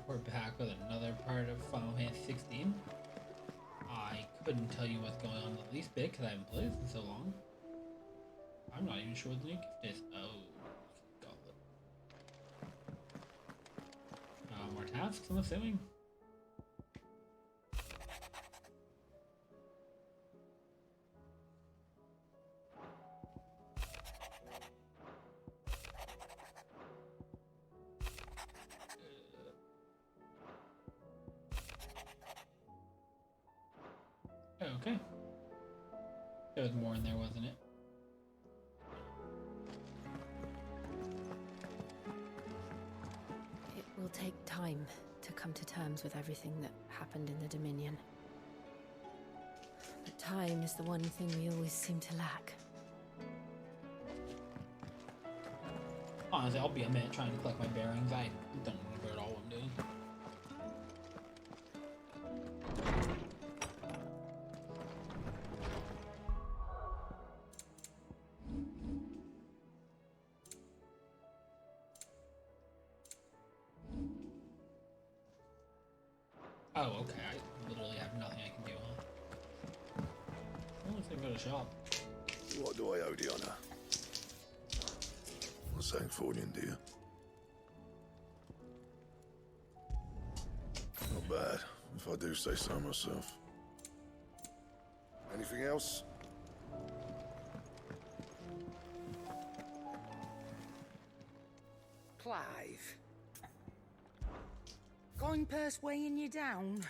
We're back with another part of Final Fantasy 16. I couldn't tell you what's going on the least bit because I haven't played it in so long. I'm not even sure what the new gift is. Oh, goblet. More tasks, I'm assuming. Okay. There was more in there, wasn't it? It will take time to come to terms with everything that happened in the Dominion. But time is the one thing we always seem to lack. Honestly, I'll be a minute trying to collect my bearings. I don't remember at all what I'm doing. Oh, okay. I literally have nothing I can do, huh? Well, let's go to the shop. What do I owe the honor? What's saying fortune, dear? Not bad, if I do say so myself. Anything else? Clive. Going purse weighing you down?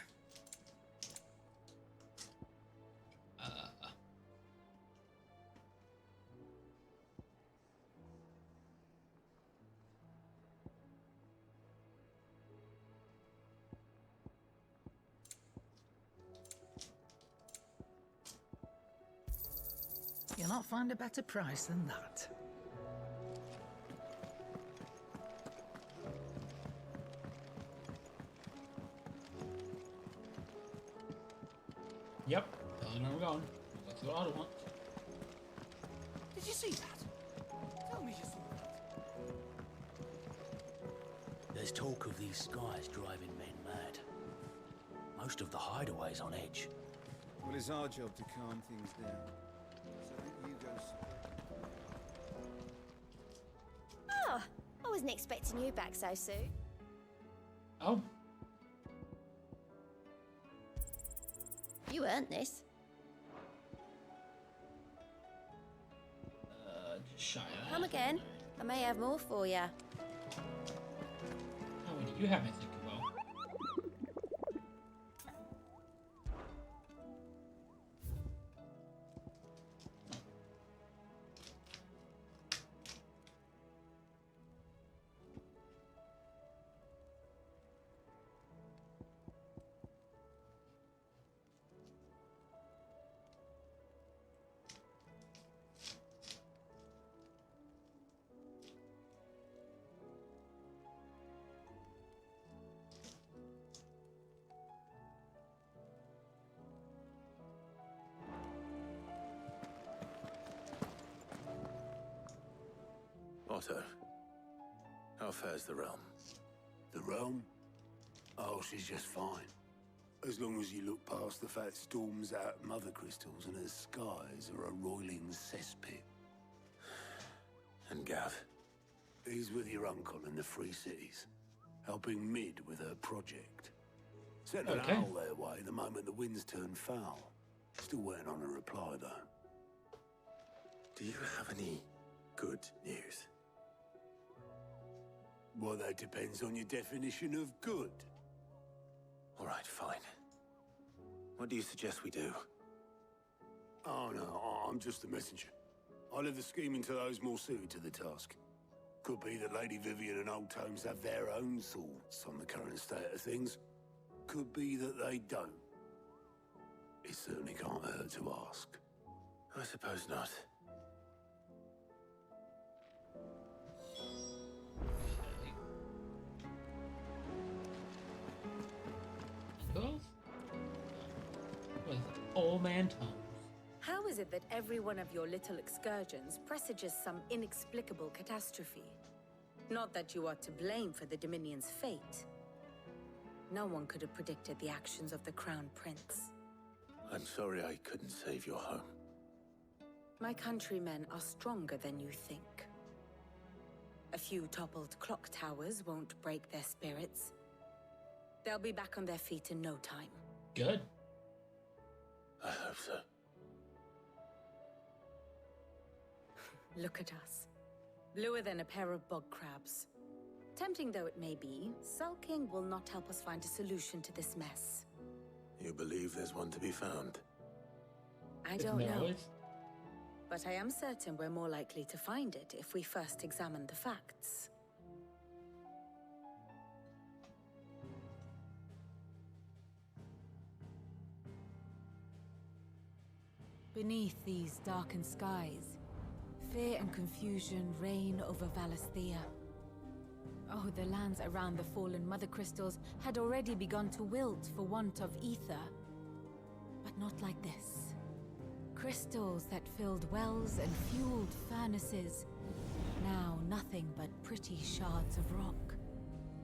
You'll not find a better price than that. Yep. Telling where we're going. Let's go auto hunt. Did you see that? Tell me you saw that. There's talk of these skies driving men mad. Most of the hideaways on edge. Well, it's our job to calm things down. So you go. Oh, I wasn't expecting you back so soon. Oh. You earned this. Just shy of that. Come again. I may have more for you. How many do you have, I think, Kubo? Otto, how fares the realm? The realm? Oh, she's just fine. As long as you look past the fat storms out mother crystals and her skies are a roiling cesspit. And Gav? He's with your uncle in the Free Cities, helping Mid with her project. Sent an Okay. owl their way the moment the winds turned foul. Still waiting on a reply, though. Do you have any good news? Well, that depends on your definition of good. All right, fine. What do you suggest we do? Oh, no, I'm just a messenger. I leave the scheming to those more suited to the task. Could be that Lady Vivian and Old Tomes have their own thoughts on the current state of things. Could be that they don't. It certainly can't hurt to ask. I suppose not. Girls? With Old Man Tom. How is it that every one of your little excursions presages some inexplicable catastrophe? Not that you are to blame for the Dominion's fate. No one could have predicted the actions of the Crown Prince. I'm sorry I couldn't save your home. My countrymen are stronger than you think. A few toppled clock towers won't break their spirits. They'll be back on their feet in no time. Good. I hope so. Look at us. Bluer than a pair of bog crabs. Tempting though it may be, sulking will not help us find a solution to this mess. You believe there's one to be found? I Isn't don't there know. always? But I am certain we're more likely to find it if we first examine the facts. Beneath these darkened skies, fear and confusion reign over Valisthea. Oh, the lands around the fallen Mother Crystals had already begun to wilt for want of ether. But not like this. Crystals that filled wells and fueled furnaces. Now nothing but pretty shards of rock.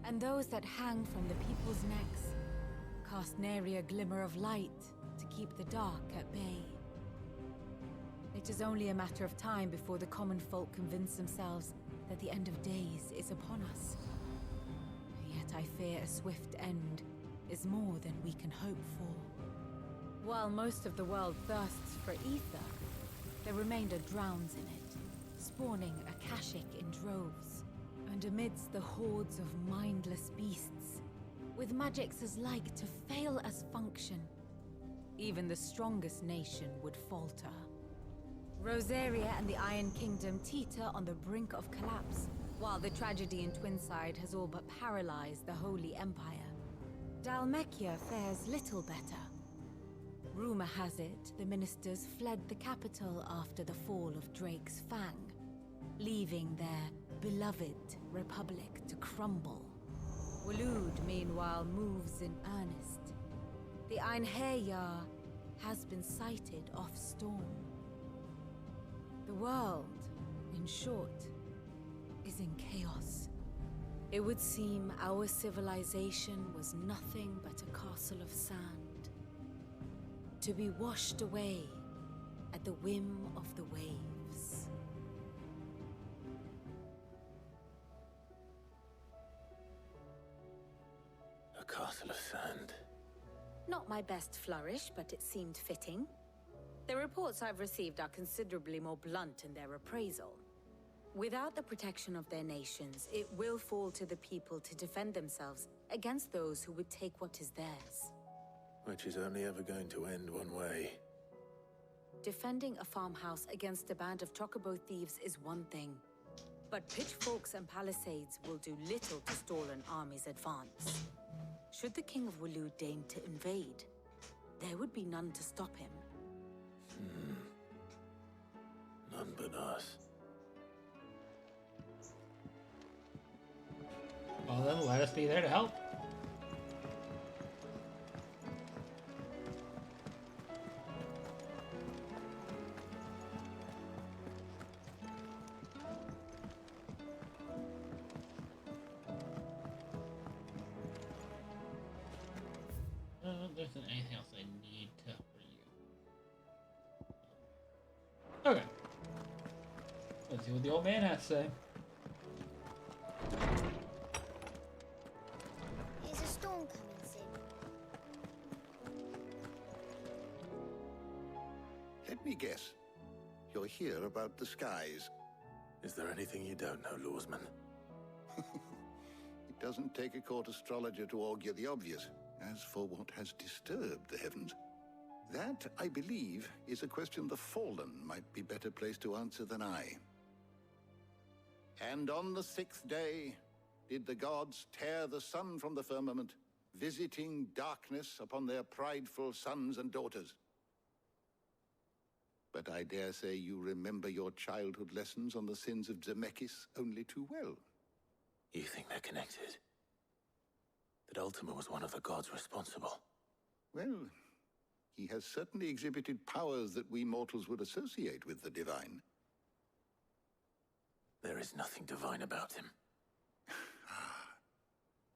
And those that hang from the people's necks cast nary a glimmer of light to keep the dark at bay. It is only a matter of time before the common folk convince themselves that the end of days is upon us. Yet I fear a swift end is more than we can hope for. While most of the world thirsts for ether, the remainder drowns in it, spawning Akashic in droves. And amidst the hordes of mindless beasts, with magics as like to fail as function, even the strongest nation would falter. Rosaria and the Iron Kingdom teeter on the brink of collapse, while the tragedy in Twinside has all but paralyzed the Holy Empire. Dalmekia fares little better. Rumor has it the ministers fled the capital after the fall of Drake's Fang, leaving their beloved republic to crumble. Waloed, meanwhile, moves in earnest. The Einherjar has been sighted off Storm. The world, in short, is in chaos. It would seem our civilization was nothing but a castle of sand, to be washed away at the whim of the waves. A castle of sand. Not my best flourish, but it seemed fitting. The reports I've received are considerably more blunt in their appraisal. Without the protection of their nations, it will fall to the people to defend themselves against those who would take what is theirs. Which is only ever going to end one way. Defending a farmhouse against a band of chocobo thieves is one thing, but pitchforks and palisades will do little to stall an army's advance. Should the King of Waloed deign to invade, there would be none to stop him. None but us. Well then, let us be there to help. There isn't anything else I need to for you. Okay. Let's see what the old man has to say. Is a storm coming soon? Let me guess. You're here about the skies. Is there anything you don't know, Lawsman? It doesn't take a court astrologer to augur the obvious. As for what has disturbed the heavens, that, I believe, is a question the Fallen might be better placed to answer than I. And on the 6th day did the gods tear the sun from the firmament, visiting darkness upon their prideful sons and daughters. But I dare say you remember your childhood lessons on the sins of Zemeckis only too well. You think they're connected? That Ultima was one of the gods responsible? Well, he has certainly exhibited powers that we mortals would associate with the divine. There is nothing divine about him.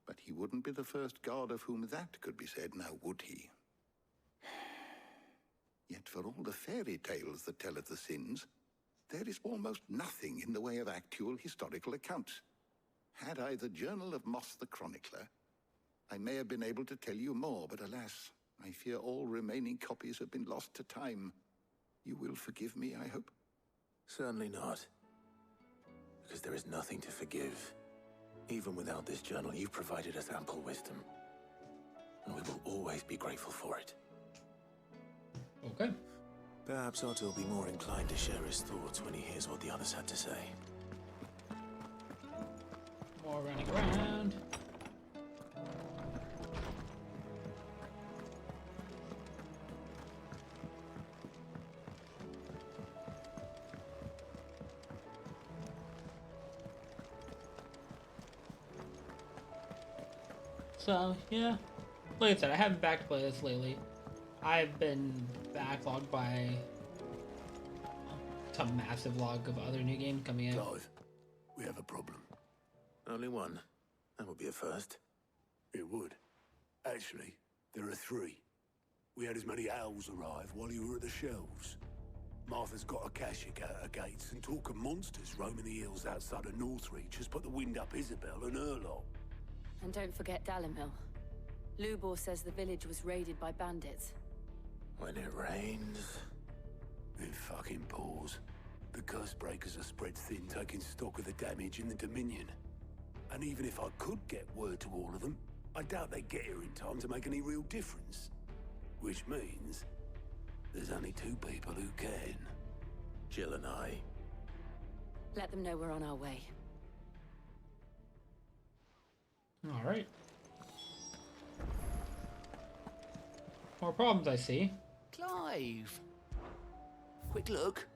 But he wouldn't be the first god of whom that could be said, now would he? Yet for all the fairy tales that tell of the sins, there is almost nothing in the way of actual historical accounts. Had I the Journal of Moss the Chronicler, I may have been able to tell you more, but alas, I fear all remaining copies have been lost to time. You will forgive me, I hope? Certainly not. Because there is nothing to forgive. Even without this journal, you've provided us ample wisdom. And we will always be grateful for it. Okay. Perhaps Otto will be more inclined to share his thoughts when he hears what the others had to say. More running around. So, yeah. Like I said, I haven't back to play this lately. I've been backlogged by some massive log of other new games coming in. Clive, we have a problem. Only one. That would be a first. It would. Actually, there are three. We had as many owls arrive while you were at the shelves. Martha's got a Akashic at her gates, and talk of monsters roaming the hills outside of Northreach has put the wind up Isabel and her lot. And don't forget Dalimil. Lubor says the village was raided by bandits. When it rains... It fucking pours. The curse breakers are spread thin, taking stock of the damage in the Dominion. And even if I could get word to all of them, I doubt they'd get here in time to make any real difference. Which means... there's only two people who can. Jill and I. Let them know we're on our way. Alright. More problems, I see. Clive! Quick look.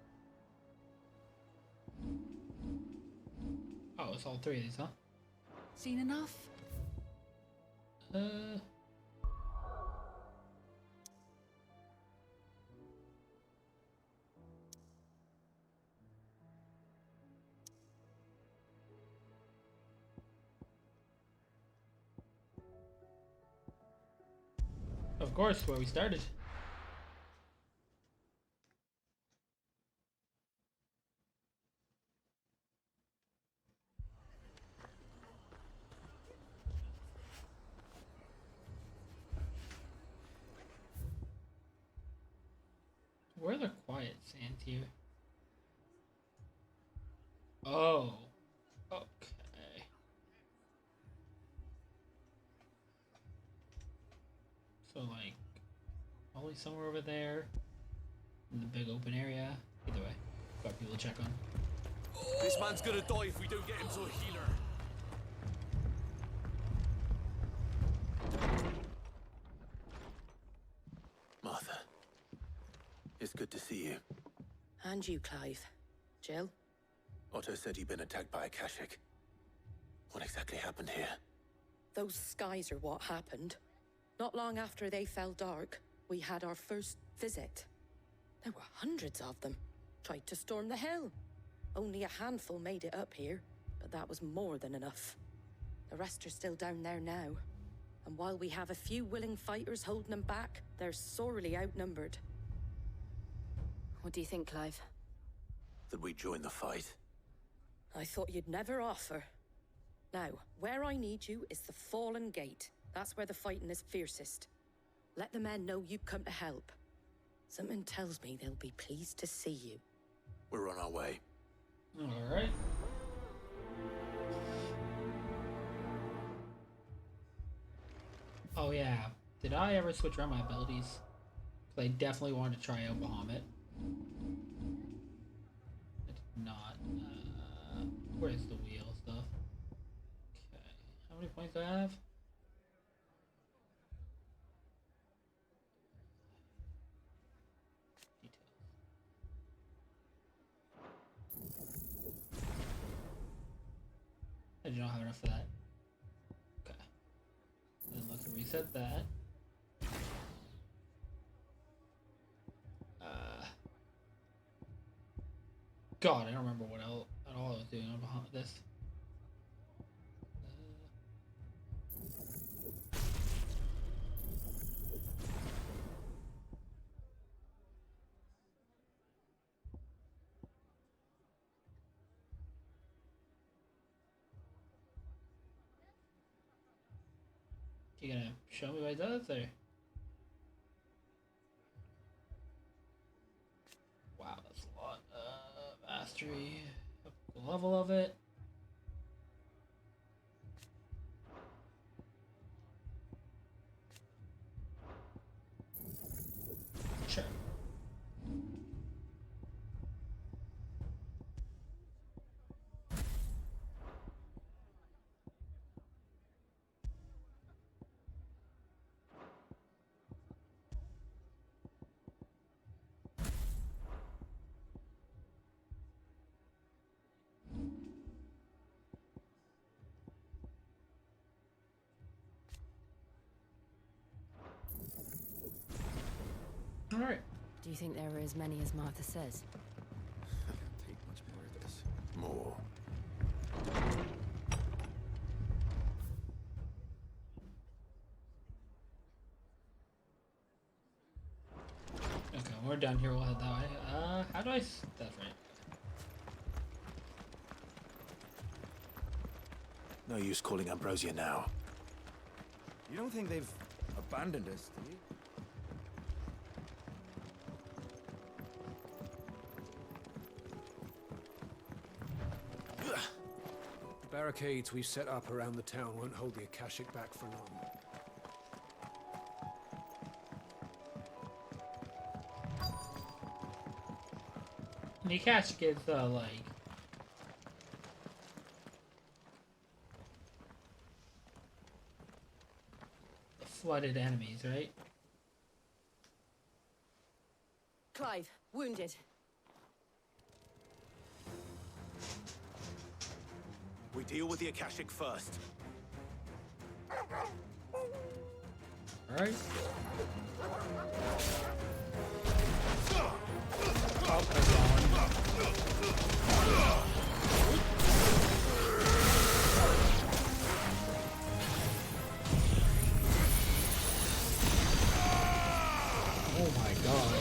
Oh, it's all three of these, huh? Seen enough? Of course, where we started. Where are the quiet sands here? Oh. Okay. So, like, probably somewhere over there in the big open area. Either way, got people to check on. This man's gonna die if we don't get him to a healer. Martha. It's good to see you. And you, Clive. Jill? Otto said you'd been attacked by Akashic. What exactly happened here? Those skies are what happened. Not long after they fell dark, we had our first visit. There were hundreds of them. Tried to storm the hill. Only a handful made it up here, but that was more than enough. The rest are still down there now. And while we have a few willing fighters holding them back, they're sorely outnumbered. What do you think, Clive? That we join the fight? I thought you'd never offer. Now, where I need you is the Fallen Gate. That's where the fighting is fiercest. Let the men know you've come to help. Something tells me they'll be pleased to see you. We're on our way. Alright. Oh yeah. Did I ever switch around my abilities? Because I definitely wanted to try out Bahamut. I did not. Where's the wheel stuff? Okay. How many points do I have? I do not have enough for that. Okay. Then let's reset that. God, I don't remember what at all I was doing on behind this. You gonna show me what it does, or? Wow, that's a lot of mastery. Up the level of it. Sure. All right. Do you think there are as many as Martha says? I can't take much more of this. More. Okay, when we're done here, we'll head that way. How do I... That's right. No use calling Ambrosia now. You don't think they've abandoned us, do you? The barricades we've set up around the town won't hold the Akashic back for long. The Akashic is, like... the flooded enemies, right? Clive, wounded. We deal with the Akashic first. Alright. Oh my god.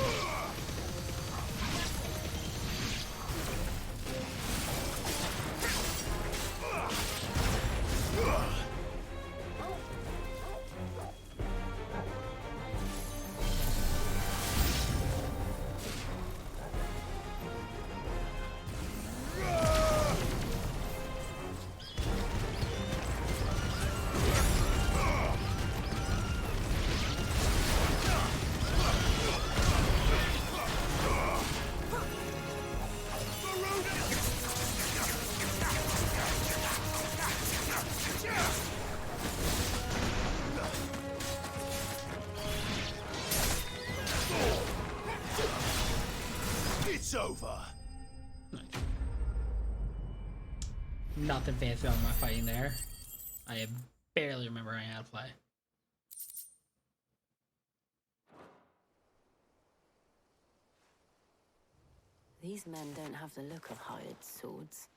It's over. Nothing fancy on my fighting there. I barely remember how to play. These men don't have the look of hired swords.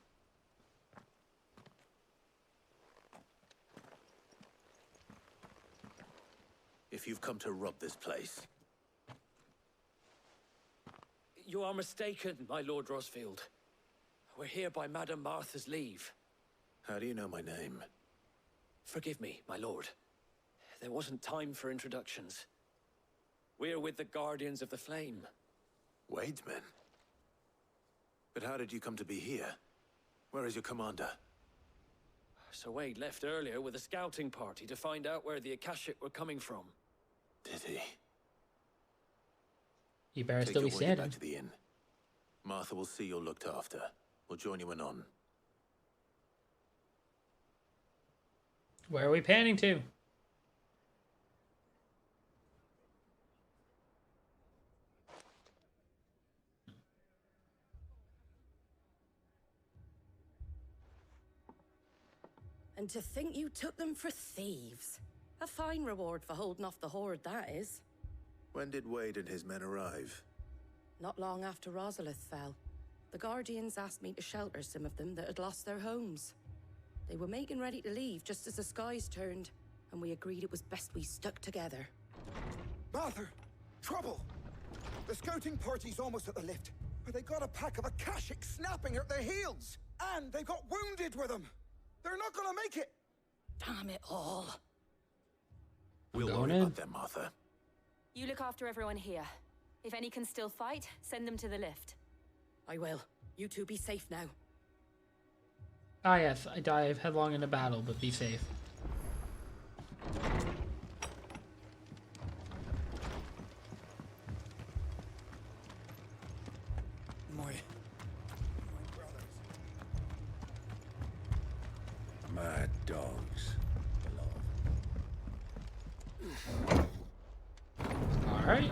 If you've come to rob this place, You are mistaken, my Lord Rosfield. We're here by Madame Martha's leave. how do you know my name? Forgive me, my lord. There wasn't time for introductions. We're with the Guardians of the Flame. Wade's men? But how did you come to be here? Where is your commander? Sir Wade left earlier with a scouting party to find out where the Akashic were coming from. Did he? You better Take still your be warrior standing. back to the inn. Martha will see you're looked after. We'll join you anon. Where are we panning to? And to think you took them for thieves. A fine reward for holding off the horde, that is. When did Wade and his men arrive? Not long after Rosalith fell, the Guardians asked me to shelter some of them that had lost their homes. They were making ready to leave just as the skies turned, and we agreed it was best we stuck together. Martha! Trouble! The scouting party's almost at the lift, but they got a pack of Akashic snapping at their heels! And they got wounded with them! They're not gonna make it! Damn it all. We'll going worry in. about them, Martha. You look after everyone here. If any can still fight, send them to the lift. I will. You two be safe now. Ah yes, I dive headlong into battle, but be safe. My brothers. Mad dogs. Alright.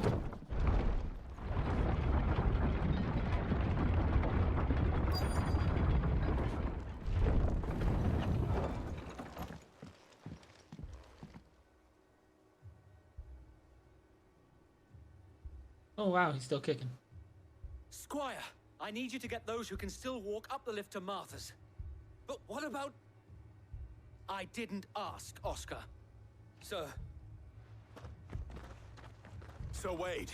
Oh wow, he's still kicking. Squire, I need you to get those who can still walk up the lift to Martha's. But what about... I didn't ask, Oscar. Sir. Sir Wade.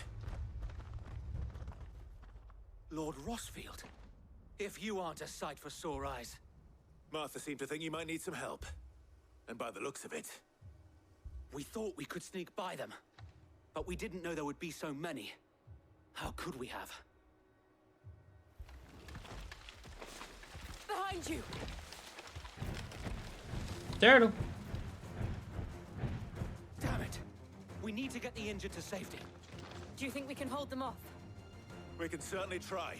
Lord Rossfield. If you aren't a sight for sore eyes. Martha seemed to think you might need some help. And by the looks of it... We thought we could sneak by them. But we didn't know there would be so many. How could we have? Behind you! Turtle. Damn it! We need to get the injured to safety. Do you think we can hold them off? We can certainly try.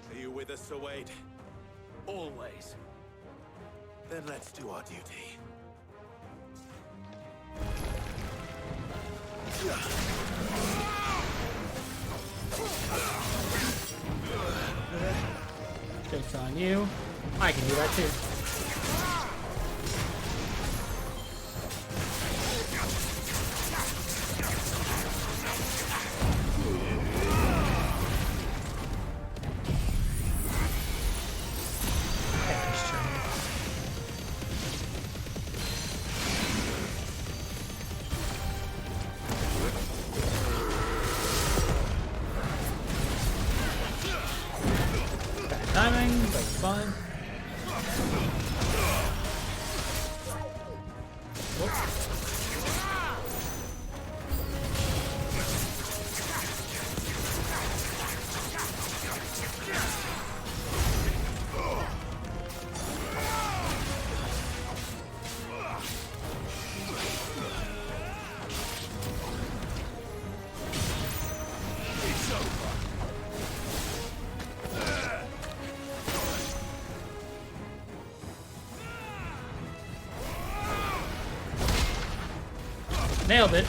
Are you with us, Sir Wade? Always. Then let's do our duty. Joke's on you. I can do that too. Timing, but it's fine. Nailed it.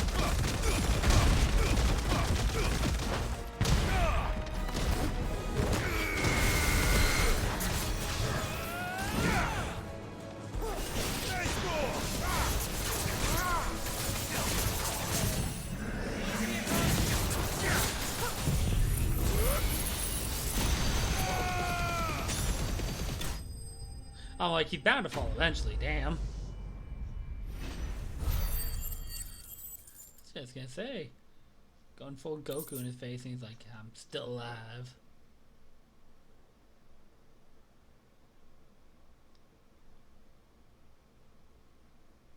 I'm like, he's bound to fall eventually, damn. I was gonna say, going full Goku in his face, and he's like, I'm still alive.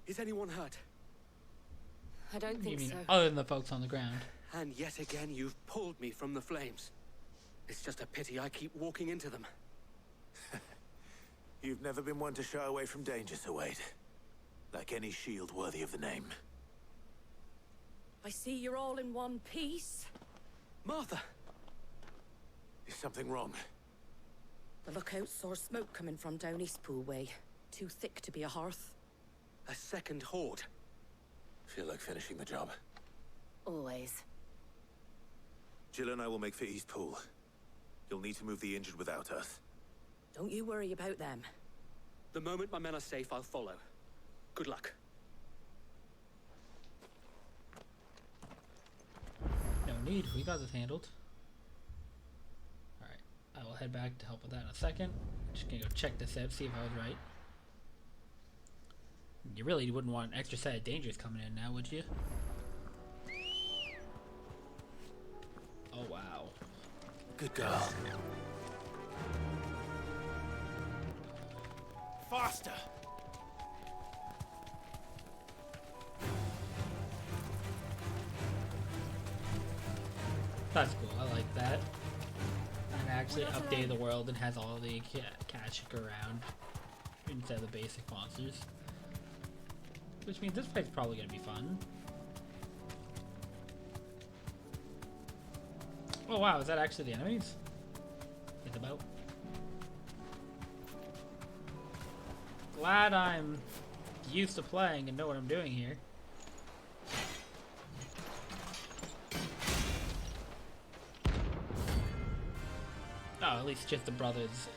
Is anyone hurt? I don't think You mean so. other than the folks on the ground? And yet again, you've pulled me from the flames. It's just a pity I keep walking into them. You've never been one to shy away from danger, Sir Wade. Like any shield worthy of the name. I see you're all in one piece. Martha! Is something wrong? The lookout saw smoke coming from down Eastpool way. Too thick to be a hearth. A second horde. Feel like finishing the job. Always. Jill and I will make for Eastpool. You'll need to move the injured without us. Don't you worry about them. The moment my men are safe, I'll follow. Good luck. No need, we got this handled. Alright, I will head back to help with that in a second. Just gonna go check this out, see if I was right. You really wouldn't want an extra set of dangers coming in now, would you? Oh wow. Good girl. Faster! That's cool. I like that. And actually updated the world and has all the Kashik around instead of the basic monsters. Which means this fight's probably gonna be fun. Oh wow, is that actually the enemies? It's about. Glad I'm used to playing and know what I'm doing here. Oh, at least just the brothers.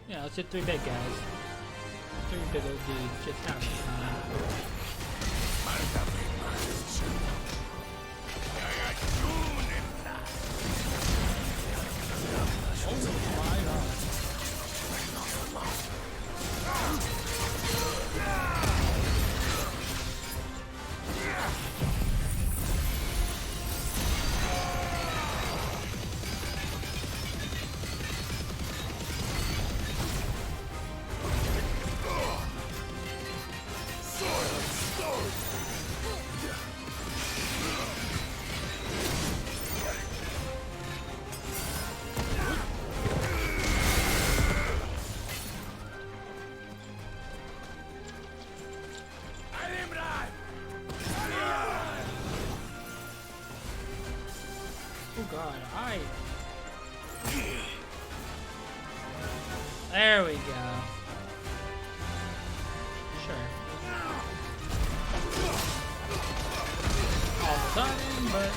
You know, it's just three big guys. Three big old dudes just having fun. Oh god, There we go. Sure. All the time, but...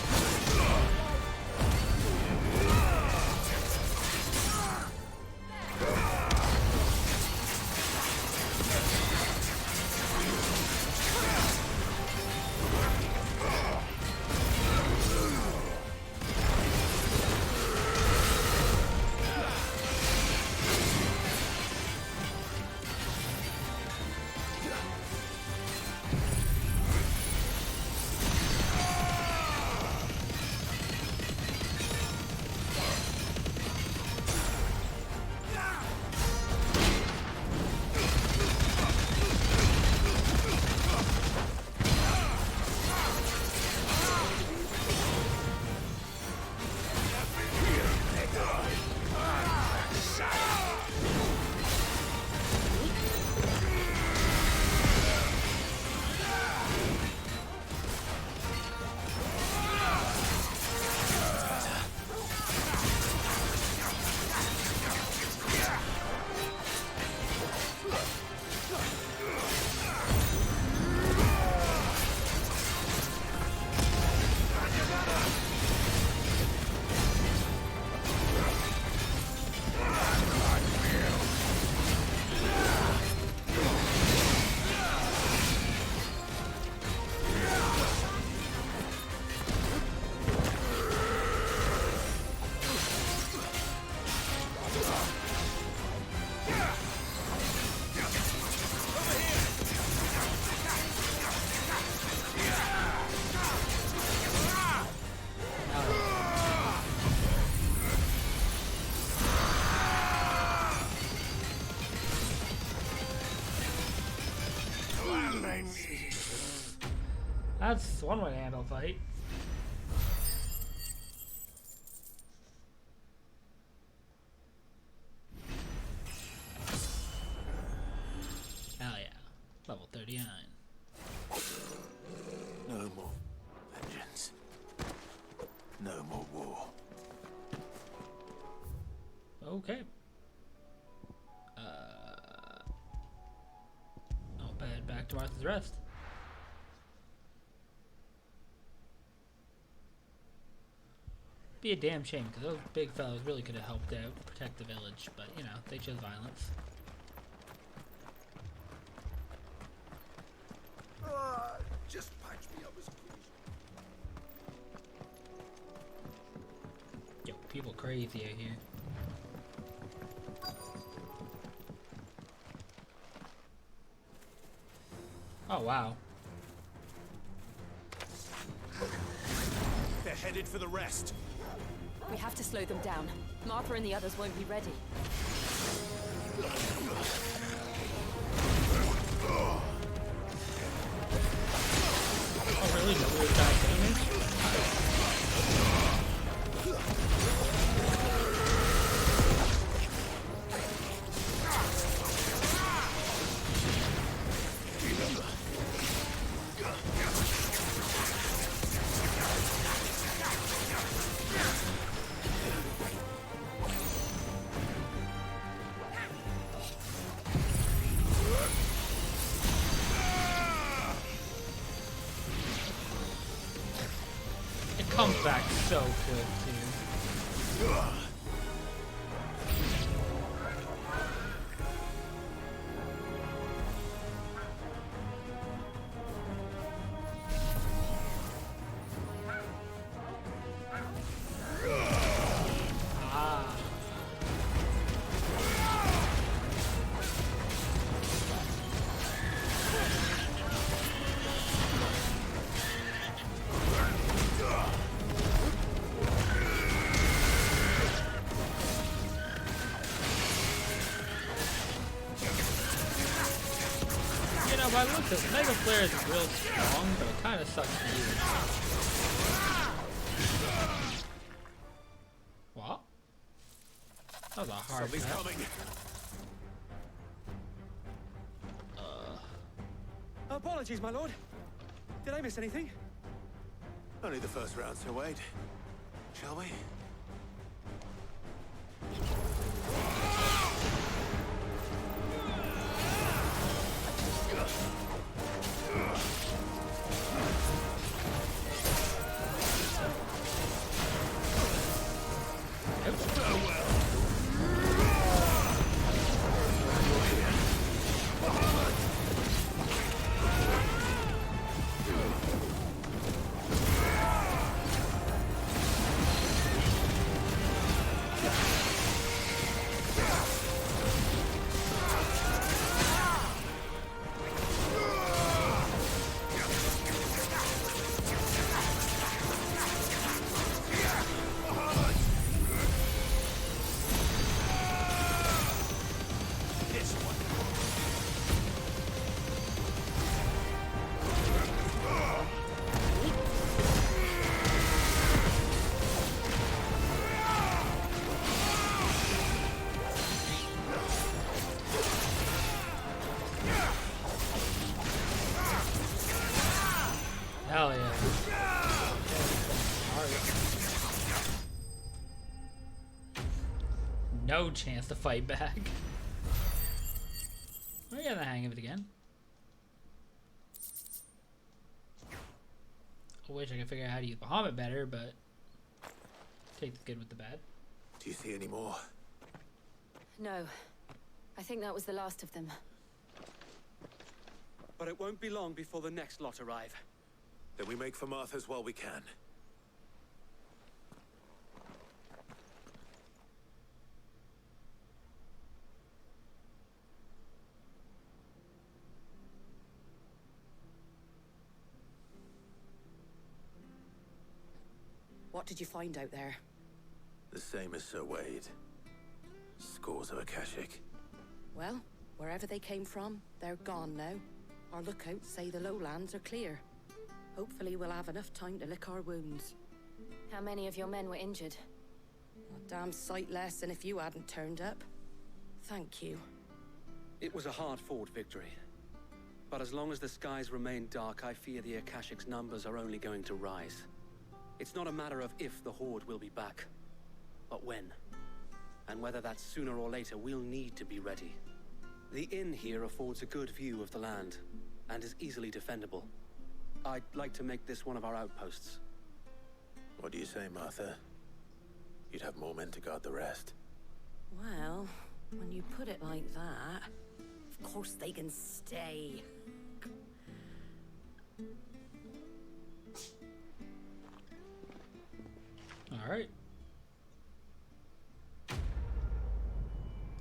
That's one way to handle a fight. Hell yeah. Level 39. No more vengeance. No more war. Okay. I'll head back to Martha's Rest. Be a damn shame, because those big fellas really could have helped out protect the village, but you know, they chose violence. Just patch me up as Yo, people crazy out here. Oh wow. They're headed for the rest. We have to slow them down. Martha and the others won't be ready. Oh really? The weird guy damage? back so quick, too. By the looks of it, Mega Flare is real strong, but it kind of sucks to use. What? That was a hard Something's bet. coming. Apologies, my lord. Did I miss anything? Only the first round, Sir Wade. Shall we? Hell yeah. No chance to fight back. We're getting the hang of it again. I wish I could figure out how to use Bahamut better, but take the good with the bad. Do you see any more? No. I think that was the last of them. But it won't be long before the next lot arrive. Then we make for Martha's while we can. What did you find out there? The same as Sir Wade. Scores of Akashic. Well, wherever they came from, they're gone now. Our lookouts say the lowlands are clear. Hopefully we'll have enough time to lick our wounds. How many of your men were injured? A damn sight less than if you hadn't turned up. Thank you. It was a hard-fought victory. But as long as the skies remain dark, I fear the Akashic's numbers are only going to rise. It's not a matter of if the Horde will be back, but when. And whether that's sooner or later, we'll need to be ready. The inn here affords a good view of the land, and is easily defendable. I'd like to make this one of our outposts. What do you say, Martha? You'd have more men to guard the rest. Well, when you put it like that, of course they can stay. All right.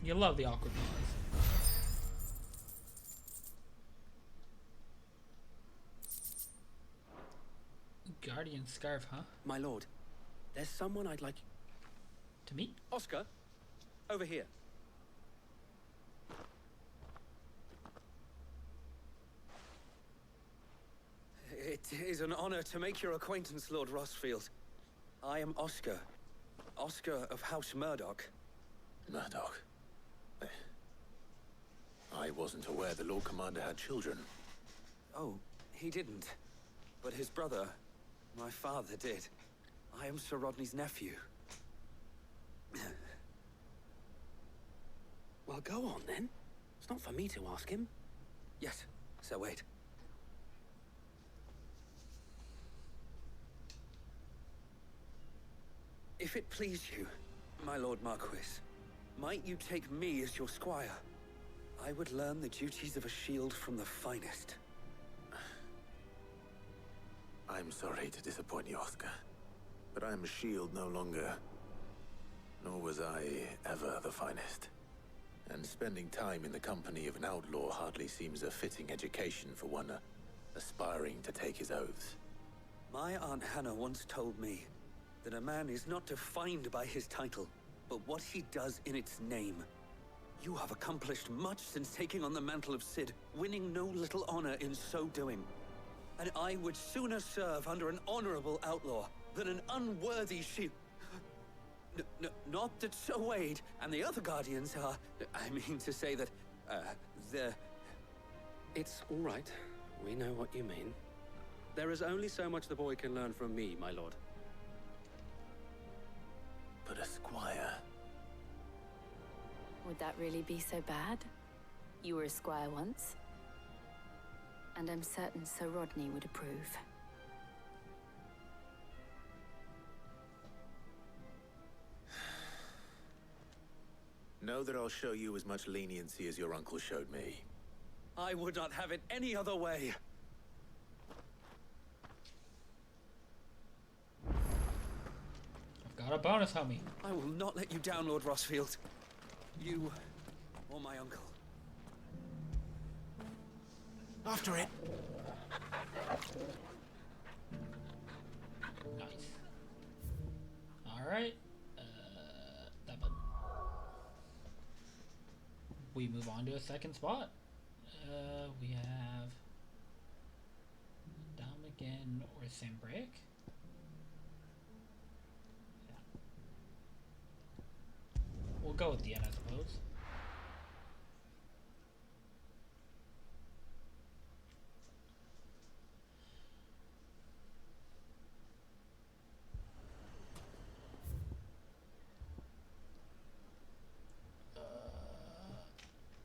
You love the awkward pause. Guardian scarf, huh? My lord, there's someone I'd like to meet. Oscar, over here. It is an honor to make your acquaintance, Lord Rossfield. I am Oscar. Oscar of House Murdoch. Murdoch? I wasn't aware the Lord Commander had children. Oh, he didn't. But his brother, my father, did. I am Sir Rodney's nephew. Well, go on then. It's not for me to ask him. Yes, Sir Wade. If it please you, my Lord Marquis, might you take me as your squire? I would learn the duties of a shield from the finest. I'm sorry to disappoint you, Oscar, but I am a shield no longer. Nor was I ever the finest. And spending time in the company of an outlaw hardly seems a fitting education for one aspiring to take his oaths. My Aunt Hannah once told me that a man is not defined by his title, but what he does in its name. You have accomplished much since taking on the mantle of Cid, winning no little honor in so doing. And I would sooner serve under an honorable outlaw than an unworthy shield. Not that Sir Wade and the other Guardians are... I mean to say that, they're... It's all right. We know what you mean. There is only so much the boy can learn from me, my lord. But a squire... Would that really be so bad? You were a squire once. And I'm certain Sir Rodney would approve. Know that I'll show you as much leniency as your uncle showed me. I would not have it any other way. I've got a bonus, homie. I will not let you down, Lord Rossfield. You or my uncle. After it. Nice. Alright. That button. We move on to a second spot. We have Dalmagan or Sambrick. Yeah. We'll go with the end, I suppose.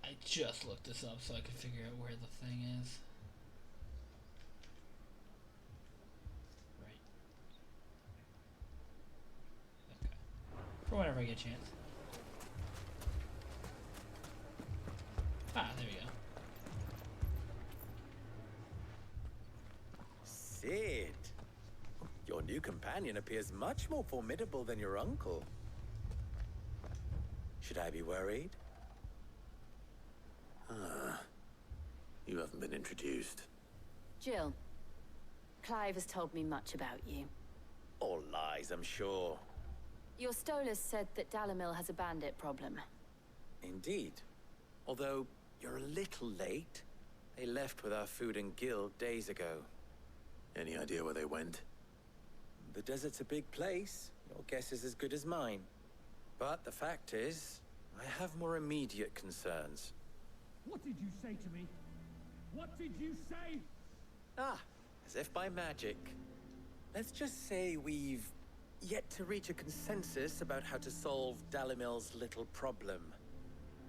I just looked this up so I could figure out where the thing is. Right. Okay. For whenever I get a chance. Ah, there we go. Cid! Your new companion appears much more formidable than your uncle. Should I be worried? Ah. You haven't been introduced. Jill, Clive has told me much about you. All lies, I'm sure. Your Stolas said that Dalimil has a bandit problem. Indeed. Although, you're a little late. They left with our food and guild days ago. Any idea where they went? The desert's a big place. Your guess is as good as mine. But the fact is, I have more immediate concerns. What did you say to me? What did you say? Ah, as if by magic. Let's just say we've yet to reach a consensus about how to solve Dalimil's little problem.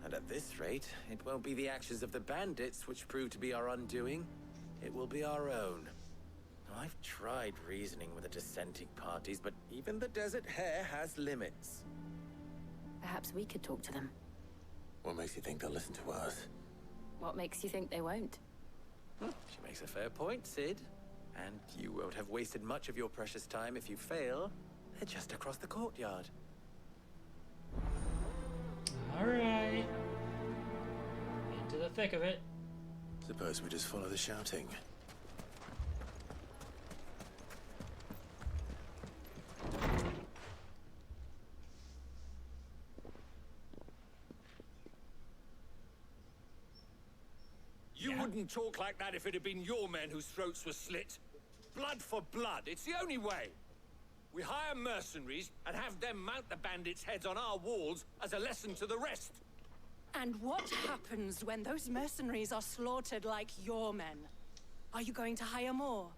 And at this rate, it won't be the actions of the bandits which prove to be our undoing. It will be our own. Now, I've tried reasoning with the dissenting parties, but even the Desert Hare has limits. Perhaps we could talk to them. What makes you think they'll listen to us? What makes you think they won't? She makes a fair point, Cid. And you won't have wasted much of your precious time if you fail. They're just across the courtyard. Alright. Into the thick of it. Suppose we just follow the shouting. You wouldn't talk like that if it had been your men whose throats were slit. Blood for blood, it's the only way. We hire mercenaries and have them mount the bandits' heads on our walls as a lesson to the rest. And what happens when those mercenaries are slaughtered like your men? Are you going to hire more?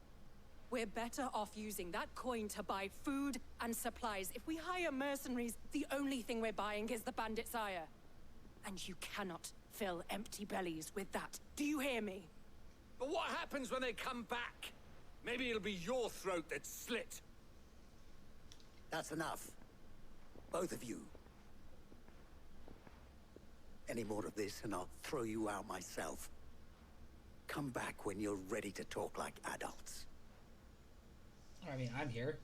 We're better off using that coin to buy food and supplies. If we hire mercenaries, the only thing we're buying is the bandits' ire. And you cannot fill empty bellies with that. Do you hear me? But what happens when they come back? Maybe it'll be your throat that's slit. That's enough. Both of you. Any more of this and I'll throw you out myself. Come back when you're ready to talk like adults. I mean, I'm here.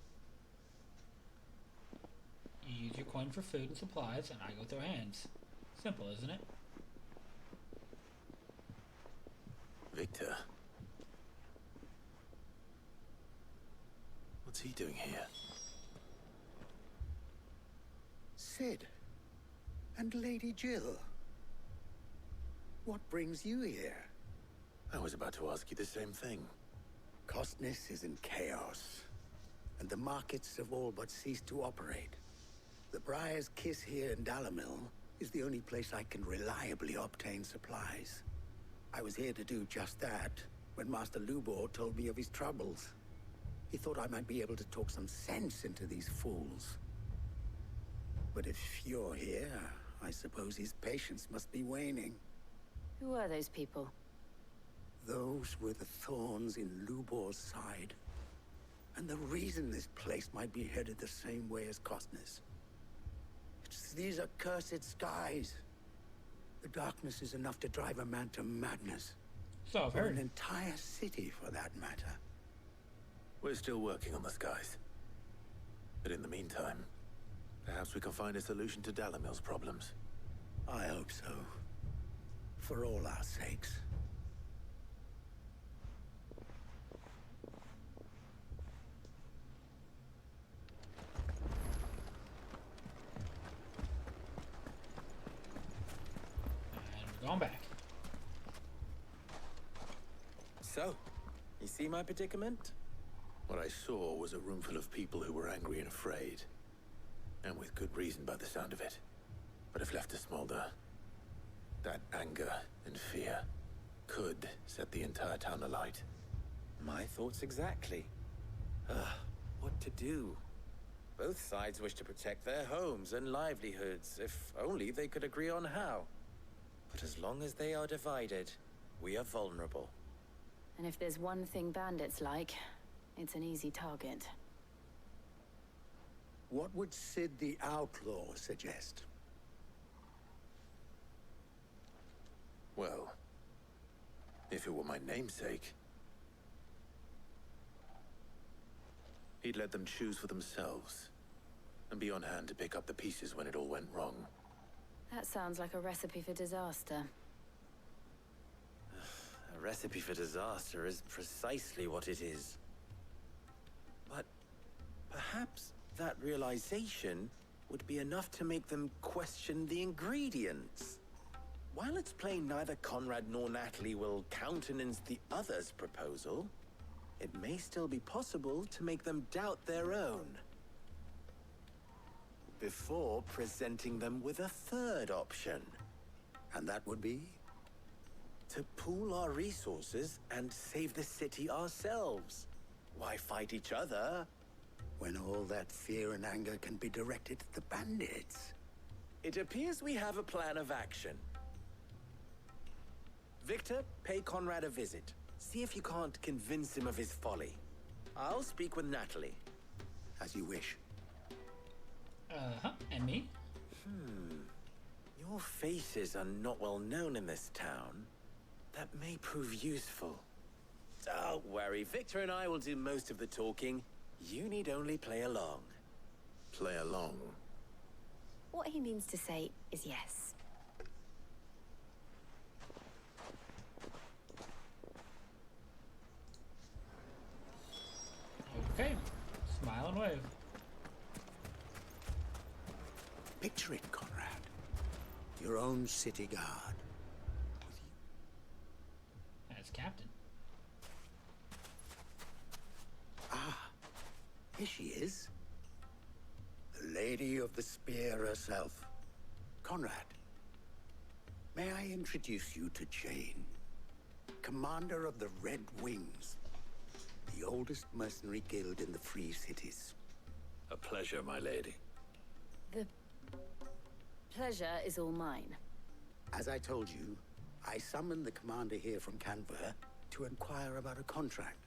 You use your coin for food and supplies, and I go throw hands. Simple, isn't it? Victor. What's he doing here? Sid. And Lady Jill. What brings you here? I was about to ask you the same thing. Costness is in chaos, and the markets have all but ceased to operate. The Briar's Kiss here in Dalamil is the only place I can reliably obtain supplies. I was here to do just that when Master Lubor told me of his troubles. He thought I might be able to talk some sense into these fools. But if you're here, I suppose his patience must be waning. Who are those people? Those were the thorns in Lubor's side. And the reason this place might be headed the same way as Costness. It's these accursed skies. The darkness is enough to drive a man to madness. So I've heard. An entire city, for that matter. We're still working on the skies. But in the meantime, perhaps we can find a solution to Dalamil's problems. I hope so. For all our sakes. And we're going back. So, you see my predicament? What I saw was a room full of people who were angry and afraid. And with good reason by the sound of it. But if left to smolder, that anger and fear could set the entire town alight. My thoughts exactly. What to do? Both sides wish to protect their homes and livelihoods, if only they could agree on how. But as long as they are divided, we are vulnerable. And if there's one thing bandits like, it's an easy target. What would Sid the Outlaw suggest? Well, if it were my namesake, he'd let them choose for themselves and be on hand to pick up the pieces when it all went wrong. That sounds like a recipe for disaster. A recipe for disaster is precisely what it is. But perhaps that realization would be enough to make them question the ingredients. While it's plain neither Conrad nor Natalie will countenance the other's proposal, it may still be possible to make them doubt their own. Before presenting them with a third option. And that would be? To pool our resources and save the city ourselves. Why fight each other? When all that fear and anger can be directed at the bandits. It appears we have a plan of action. Victor, pay Conrad a visit. See if you can't convince him of his folly. I'll speak with Natalie. As you wish. And me? Your faces are not well known in this town. That may prove useful. Don't worry, Victor and I will do most of the talking. You need only play along. Play along? What he means to say is yes. Okay. Smile and wave. Picture it, Conrad. Your own city guard. As captain. Ah, here she is. The Lady of the Spear herself. Conrad, may I introduce you to Jane, commander of the Red Wings, the oldest mercenary guild in the Free Cities. A pleasure, my lady. The pleasure is all mine. As I told you, I summoned the commander here from Canberra to inquire about a contract.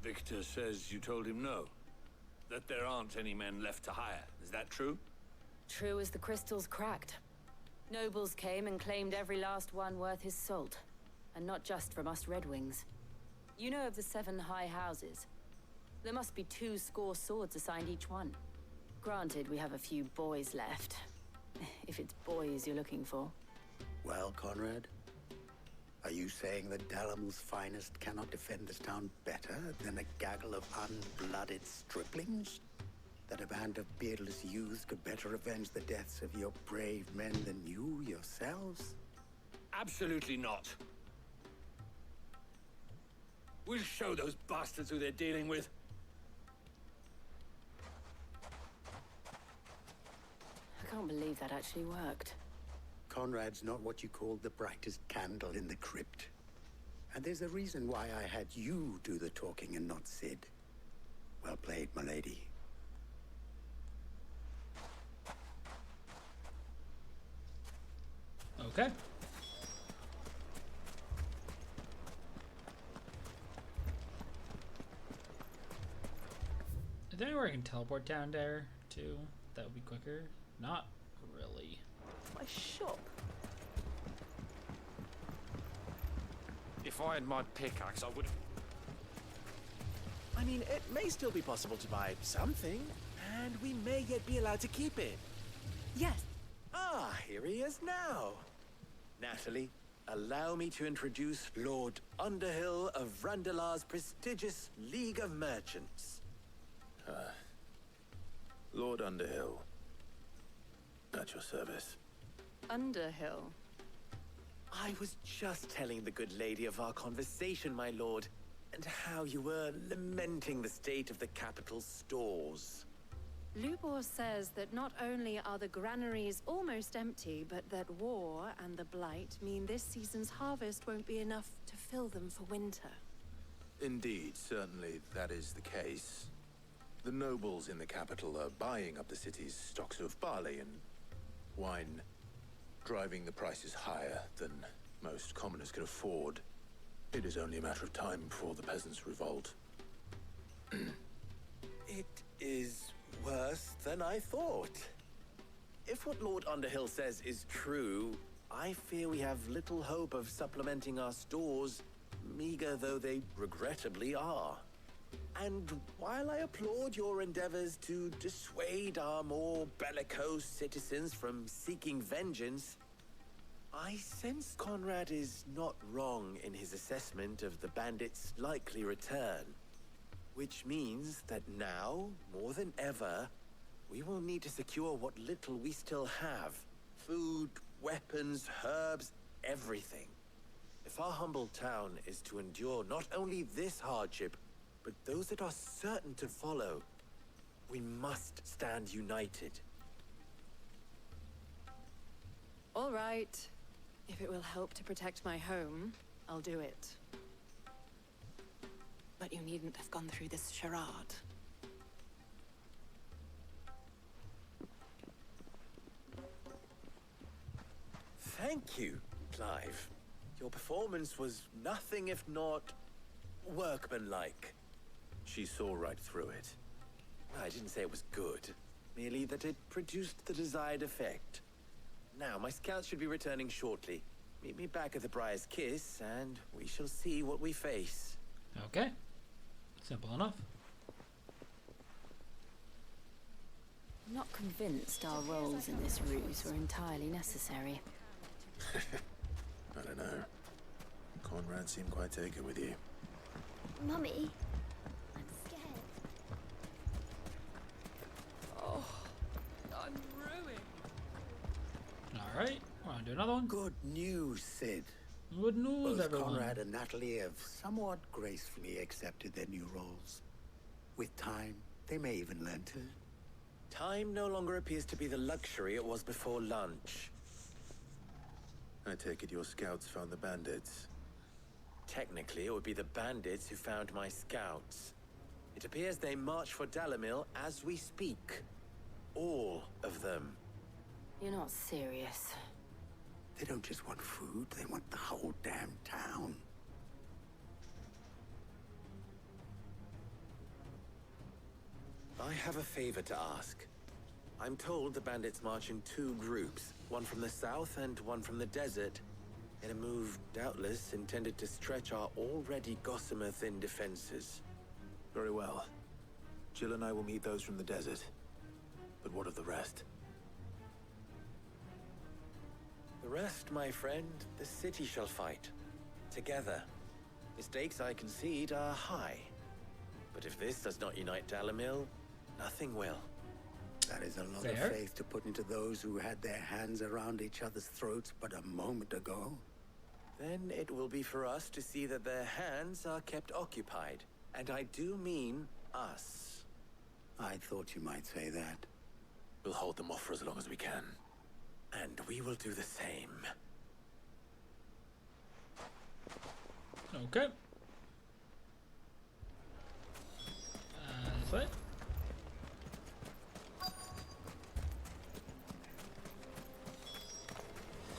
Victor says you told him no. That there aren't any men left to hire. Is that true? True as the crystals cracked. Nobles came and claimed every last one worth his salt. And not just from us Red Wings. You know of the 7 high houses. There must be 2 swords assigned each one. Granted, we have a few boys left. If it's boys you're looking for. Well, Conrad? Are you saying that Dalamil's finest cannot defend this town better than a gaggle of unblooded striplings? That a band of beardless youths could better avenge the deaths of your brave men than you yourselves? Absolutely not. We'll show those bastards who they're dealing with. I can't believe that actually worked. Conrad's not what you call the brightest candle in the crypt. And there's a reason why I had you do the talking and not Sid. Well played, my lady. Okay. Is there anywhere I can teleport down there too? That would be quicker. Not really. My shop. If I had my pickaxe, I would. I mean, it may still be possible to buy something, and we may yet be allowed to keep it. Yes. Ah, here he is now. Natalie, allow me to introduce Lord Underhill of Randalar's prestigious League of Merchants. Lord Underhill. At your service. Underhill. I was just telling the good lady of our conversation, my lord, and how you were lamenting the state of the capital's stores. Lubor says that not only are the granaries almost empty, but that war and the Blight mean this season's harvest won't be enough to fill them for winter. Indeed, certainly that is the case. The nobles in the capital are buying up the city's stocks of barley and wine, driving the prices higher than most commoners can afford. It is only a matter of time before the peasants revolt. It is worse than I thought. If what Lord Underhill says is true, I fear we have little hope of supplementing our stores, meager though they regrettably are. And while I applaud your endeavors to dissuade our more bellicose citizens from seeking vengeance, I sense Conrad is not wrong in his assessment of the bandits' likely return. Which means that now, more than ever, we will need to secure what little we still have. Food, weapons, herbs, everything. If our humble town is to endure not only this hardship, but those that are certain to follow, we must stand united. All right. If it will help to protect my home, I'll do it. But you needn't have gone through this charade. Thank you, Clive. Your performance was nothing if not workmanlike. She saw right through it. I didn't say it was good, merely that it produced the desired effect. Now, my scouts should be returning shortly. Meet me back at the Briar's Kiss, and we shall see what we face. Okay. Simple enough. I'm not convinced our roles in this ruse were entirely necessary. I don't know. Conrad seemed quite taken with you. Mummy, I'm scared. Oh, I'm ruined. Alright, wanna do another one? Good news, Sid. Good news, Both everyone. Conrad and Natalie have somewhat gracefully accepted their new roles. With time, they may even learn to... Time no longer appears to be the luxury it was before lunch. I take it your scouts found the bandits. Technically, it would be the bandits who found my scouts. It appears they march for Dalamil as we speak. All of them. You're not serious. They don't just want food, they want the whole damn town. I have a favor to ask. I'm told the bandits march in 2 groups, one from the south and one from the desert, in a move doubtless intended to stretch our already gossamer-thin defenses. Very well. Jill and I will meet those from the desert. But what of the rest? The rest, my friend, the city shall fight. Together. The stakes, I concede, are high. But if this does not unite Dalimil, nothing will. That is a lot Fair. of faith to put into those who had their hands around each other's throats but a moment ago. Then it will be for us to see that their hands are kept occupied. And I do mean us. I thought you might say that. We'll hold them off for as long as we can. And we will do the same. Okay. This way.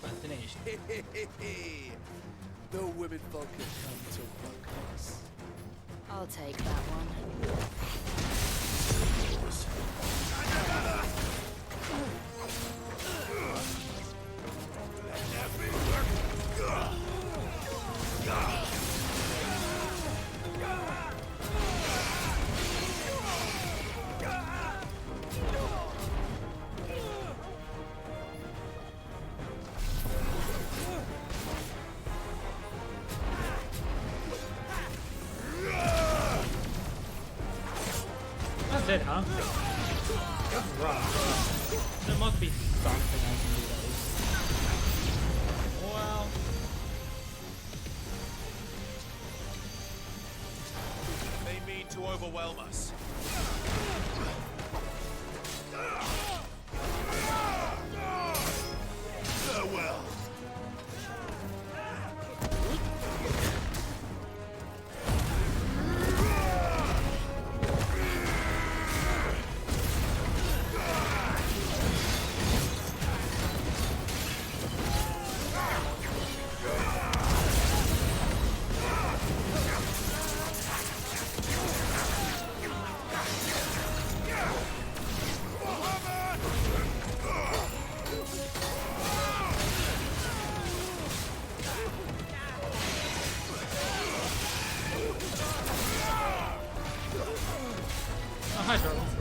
Destination. The women folk have come to welcome us. I'll take that one. That's it, huh? That's rough. There must be something I can do those. Well. They mean to overwhelm us. Farewell. Oh, hi, Charles.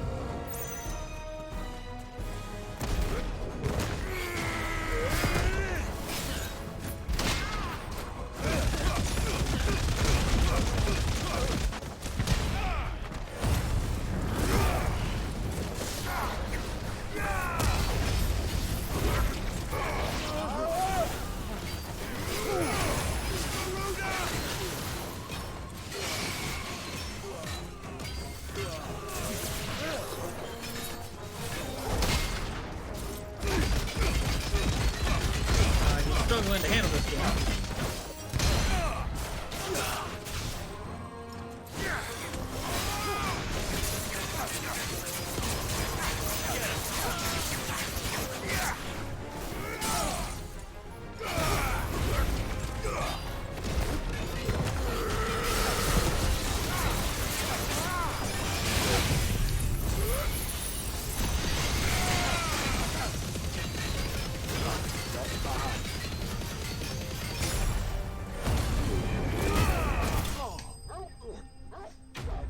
Struggling to handle this game.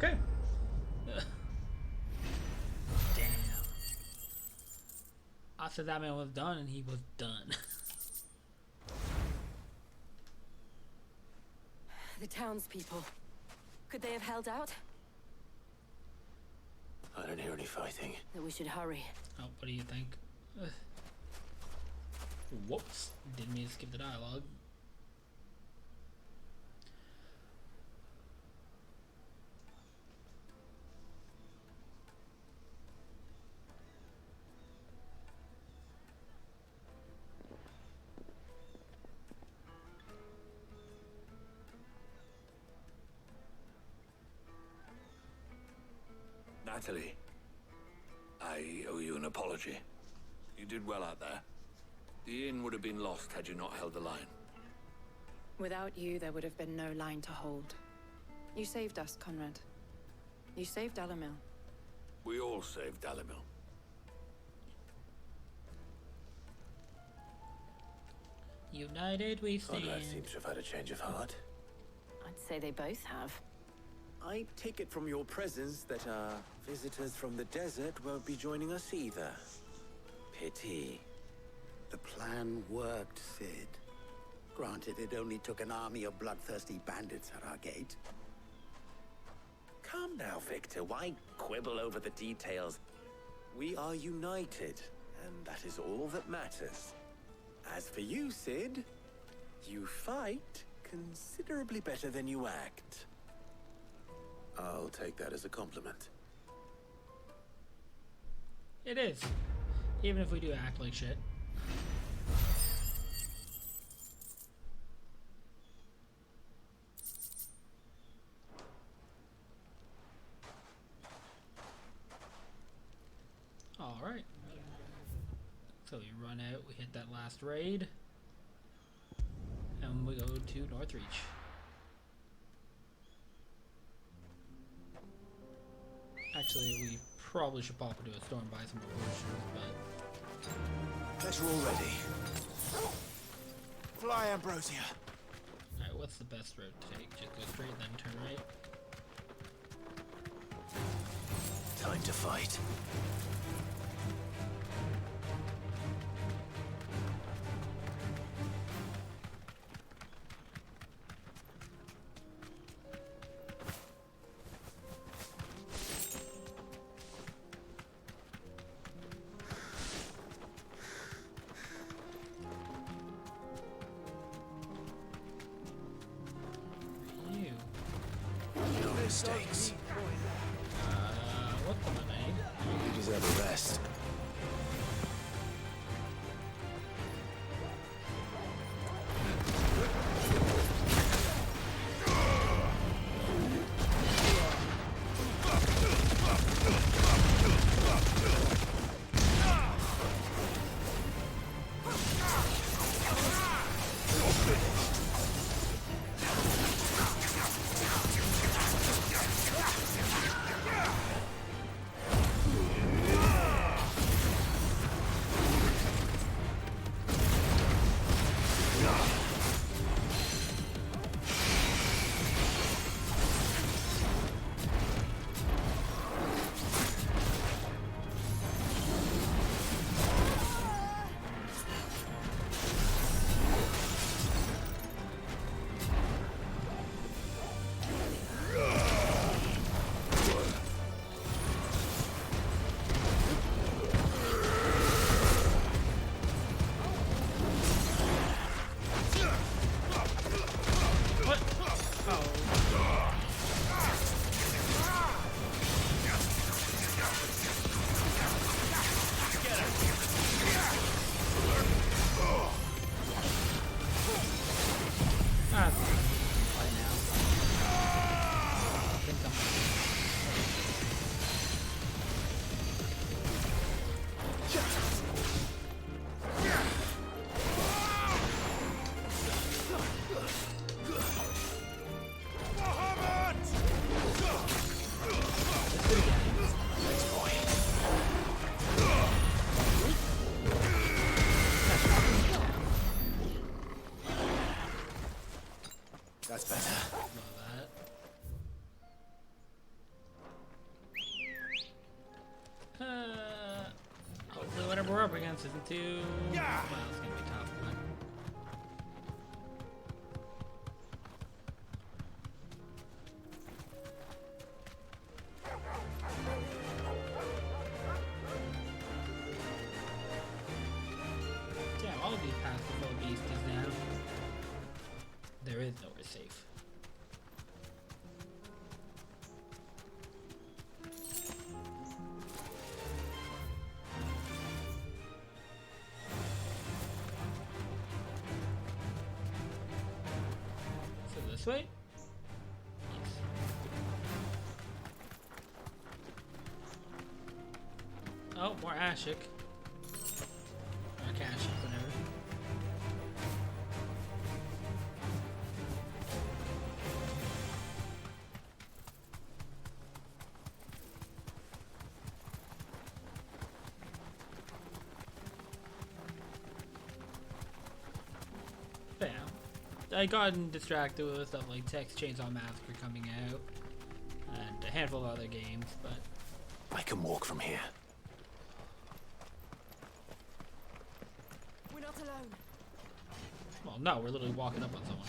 Okay. Damn. I said that man was done, and he was done. The townspeople. Could they have held out? I don't hear any fighting. Then we should hurry. Oh, what do you think? Whoops. Didn't mean to skip the dialogue. Natalie, I owe you an apology. You did well out there. The inn would have been lost had you not held the line. Without you, there would have been no line to hold. You saved us, Conrad. You saved Dalimil. We all saved Dalimil. United we stand. Conrad seems to have had a change of heart. I'd say they both have. I take it from your presence that our visitors from the desert won't be joining us either. Pity. The plan worked, Sid. Granted, it only took an army of bloodthirsty bandits at our gate. Come now, Victor. Why quibble over the details? We are united, and that is all that matters. As for you, Sid, you fight considerably better than you act. I'll take that as a compliment. It is. Even if we do act like shit. Alright. So we run out, we hit that last raid. And we go to Northreach. Actually, we probably should pop into a store and buy some more potions, but... Guess we're all ready. Fly, Ambrosia. Alright, what's the best road to take? Just go straight, then turn right? Time to fight. Mistakes. What the money? You deserve a rest. That's better. Hopefully whatever we're up against isn't too... Yeah. Well, it's gonna be tough, but... Yeah, all of these paths are full of beasties now. There is nowhere safe. So this way? Yes. Oh, more Ashik. Or Kashik, whatever. I gotten distracted with stuff like Texas Chainsaw Massacre coming out, and a handful of other games, but I can walk from here. We're not alone. well, no, we're literally walking up on someone.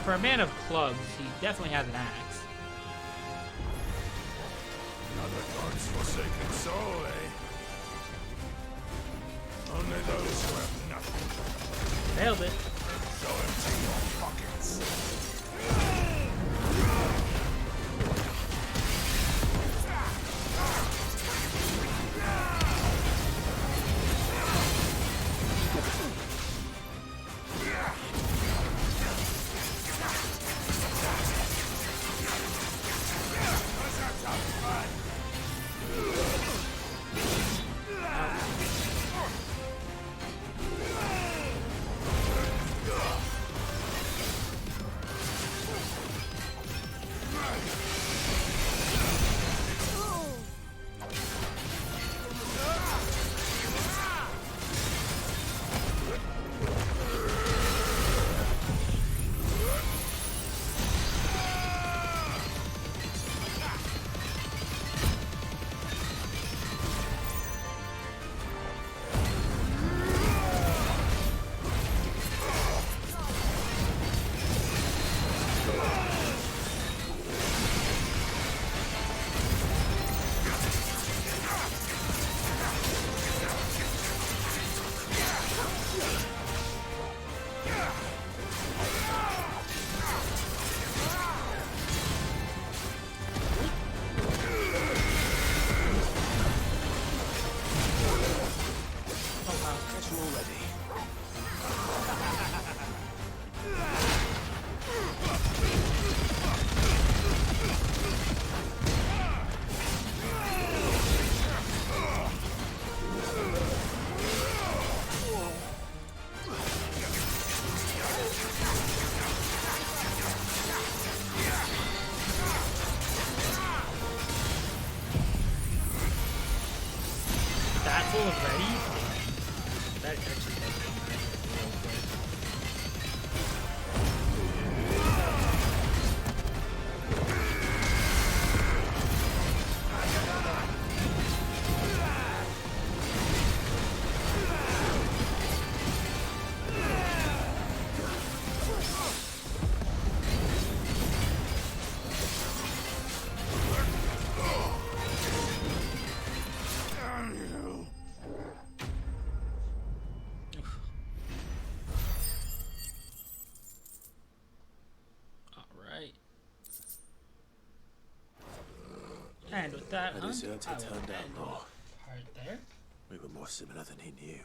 For a man of clubs, he definitely has an axe. Another God's forsaken soul, eh? Only those who have nothing. Nailed it. So empty your pockets. Already? That actually does come back real quick. And with that, I deserved to turn down more. Part there. We were more similar than he knew.